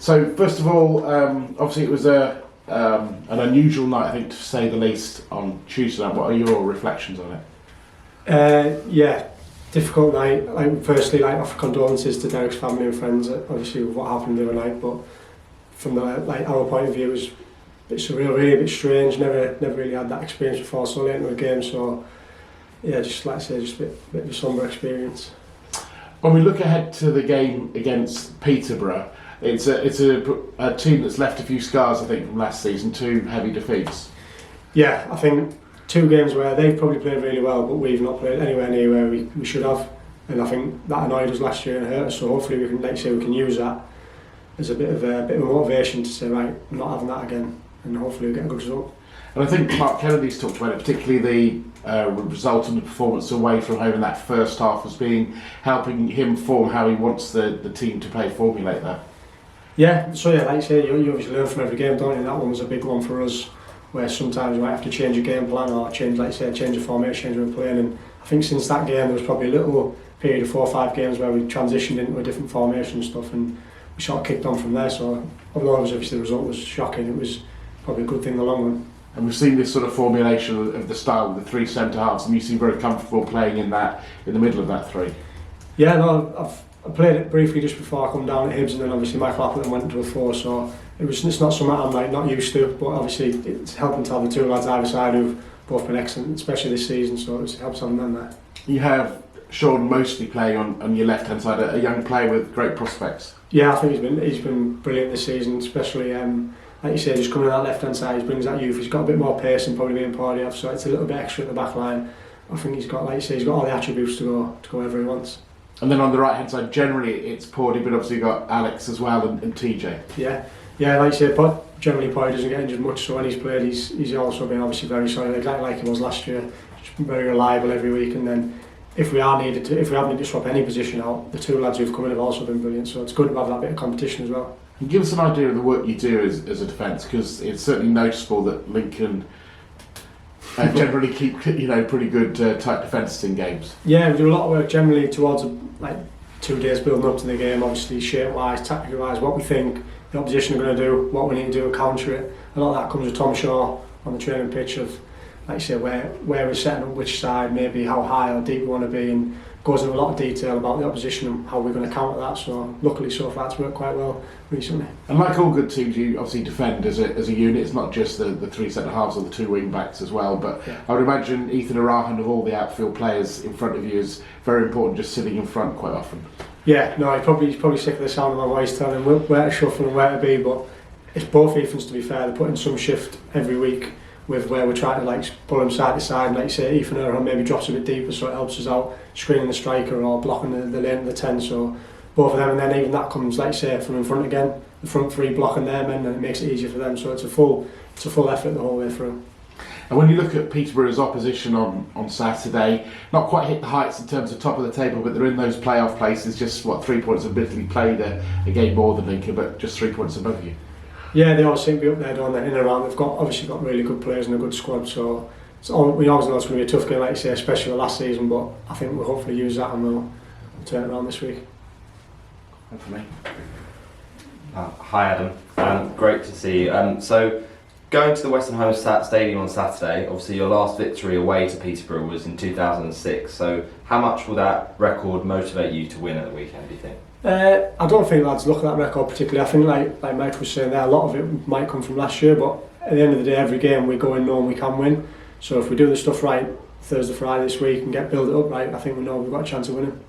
So first of all, obviously it was an unusual night, I think, to say the least, on Tuesday night. What are your reflections on it? Yeah, difficult night. Firstly, offer condolences to Derek's family and friends, obviously with what happened the other night. But from our point of view, it was a bit surreal, really, a bit strange. Never really had that experience before so late into a game. So yeah, just like I say, just a bit of a sombre experience. When we look ahead to the game against Peterborough, it's a team that's left a few scars, I think, from last season, 2 heavy defeats. Yeah, I think 2 games where they've probably played really well, but we've not played anywhere near where we should have. And I think that annoyed us last year and hurt us. So hopefully we can, we can use that as a bit of a motivation to say, right, we're not having that again, and hopefully we'll get a good result. And I think Mark Kennedy's talked about it, particularly the result and the performance away from home in that first half as being helping him form how he wants the team to play, formulate that. Yeah, so yeah, like you say, you obviously learn from every game, don't you? That one was a big one for us, where sometimes you might have to change your game plan or change the formation, change we're playing. And I think since that game, there was probably a little period of 4 or 5 games where we transitioned into a different formation and stuff, and we sort of kicked on from there. So although obviously the result was shocking, it was probably a good thing in the long run. And we've seen this sort of formulation of the style with the 3 centre halves, and you seem very comfortable playing in the middle of that 3. Yeah, no, I played it briefly just before I come down at Hibs, and then obviously Michael Appleton went into a 4, so it's not something I'm not used to, but obviously it's helping to have the 2 lads either side who've both been excellent, especially this season, so it helps having them there. You have Sean mostly playing on your left hand side, a young player with great prospects. Yeah, I think he's been brilliant this season, especially like you say, just coming on that left hand side, he brings that youth. He's got a bit more pace than probably me and Paul have, so it's a little bit extra at the back line. I think he's got, like you say, he's got all the attributes to go wherever he wants. And then on the right hand side, generally it's Pordy, but obviously you've got Alex as well and TJ. Yeah, like you say, generally Pordy doesn't get injured much, so when he's played, he's also been obviously very solid, exactly like he was last year. Just been very reliable every week, and then if we have needed to swap any position out, the 2 lads who've come in have also been brilliant. So it's good to have that bit of competition as well. And give us an idea of the work you do as a defence, because it's certainly noticeable that Lincoln generally keep pretty good tight defences in games. Yeah, we do a lot of work generally towards 2 days building up to the game, obviously shape-wise, tactical-wise, what we think the opposition are going to do, what we need to do to counter it. A lot of that comes with Tom Shaw on the training pitch of, like you say, where we're setting up which side, maybe how high or deep we want to be, and goes into a lot of detail about the opposition and how we're going to counter that. So luckily so far it's worked quite well recently. And like all good teams, you obviously defend as a unit. It's not just the 3 centre halves or the 2 wing backs as well, but yeah. I would imagine Ethan Arahan, of all the outfield players in front of you, is very important, just sitting in front quite often. Yeah, no, he's probably sick of the sound of my voice telling him where to shuffle and where to be, but it's both Ethans, to be fair. They're putting some shift every week with where we're trying to pull him side to side, and like you say, Ethan Arahan maybe drops a bit deeper, so it helps us out screening the striker or blocking the lane of the 10. So both of them, and then even that comes, like you say, from in front again, the front 3 blocking their men, and it makes it easier for them. So it's a full effort the whole way through. And when you look at Peterborough's opposition on Saturday, not quite hit the heights in terms of top of the table, but they're in those playoff places, just 3 points, admittedly played a game more than Lincoln, but just 3 points above you. Yeah, they always seem to be up there, don't they, in and around. They've obviously got really good players and a good squad, so we always know it's going to be a tough game, like you say, especially last season, but I think we'll hopefully use that and we'll turn it around this week. Hopefully. Hi Adam, great to see you. So going to the Western Home Stadium on Saturday, obviously your last victory away to Peterborough was in 2006, so how much will that record motivate you to win at the weekend, do you think? I don't think lads look at that record particularly. I think like Mike was saying there, a lot of it might come from last year, but at the end of the day, every game we go in knowing we can win. So if we do the stuff right Thursday, Friday this week and build it up right, I think we know we've got a chance of winning.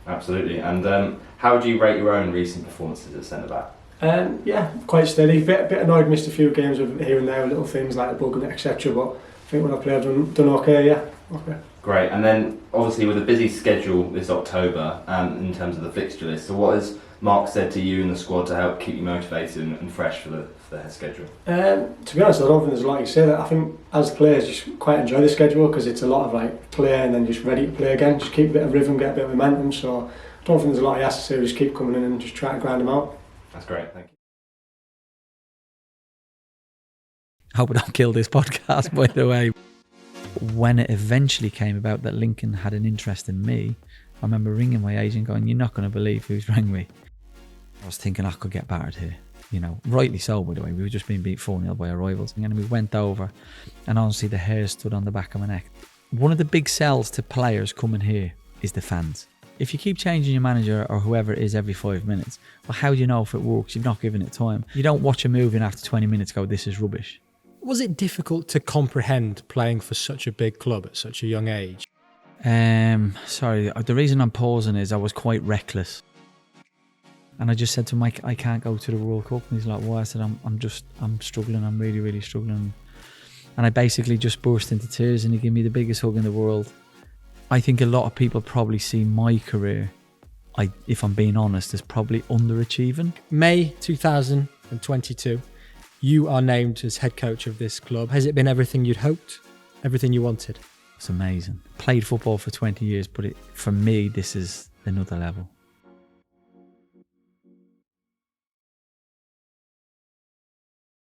Absolutely. And how would you rate your own recent performances at centre back? Yeah, quite steady. Bit annoyed, missed a few games with here and there, little things like the bug and etc. But I think when I played, I've done okay. Yeah, okay. Great. And then obviously with a busy schedule this October, in terms of the fixture list, so what has Mark said to you and the squad to help keep you motivated and fresh for the schedule? To be honest, I don't think there's a lot you say. That I think as players, just quite enjoy the schedule because it's a lot of play and then just ready to play again. Just keep a bit of rhythm, get a bit of momentum. So I don't think there's a lot you have to say. Just keep coming in and just try to grind them out. That's great. Thank you. I hope I don't kill this podcast, by the way. When it eventually came about that Lincoln had an interest in me, I remember ringing my agent going, "You're not going to believe who's rang me." I was thinking I could get battered here. You know, rightly so, by the way. We were just being beat 4-0 by our rivals. And then we went over, and honestly, the hair stood on the back of my neck. One of the big sells to players coming here is the fans. If you keep changing your manager or whoever it is every 5 minutes, well, how do you know if it works? You've not given it time. You don't watch a movie and after 20 minutes go, this is rubbish. Was it difficult to comprehend playing for such a big club at such a young age? Sorry, the reason I'm pausing is I was quite reckless. And I just said to Mike, I can't go to the World Cup. And he's like, why? I said, I'm struggling. I'm really, really struggling. And I basically just burst into tears, and he gave me the biggest hug in the world. I think a lot of people probably see my career, if I'm being honest, as probably underachieving. May 2022, you are named as head coach of this club. Has it been everything you'd hoped? Everything you wanted? It's amazing. Played football for 20 years, but for me, this is another level.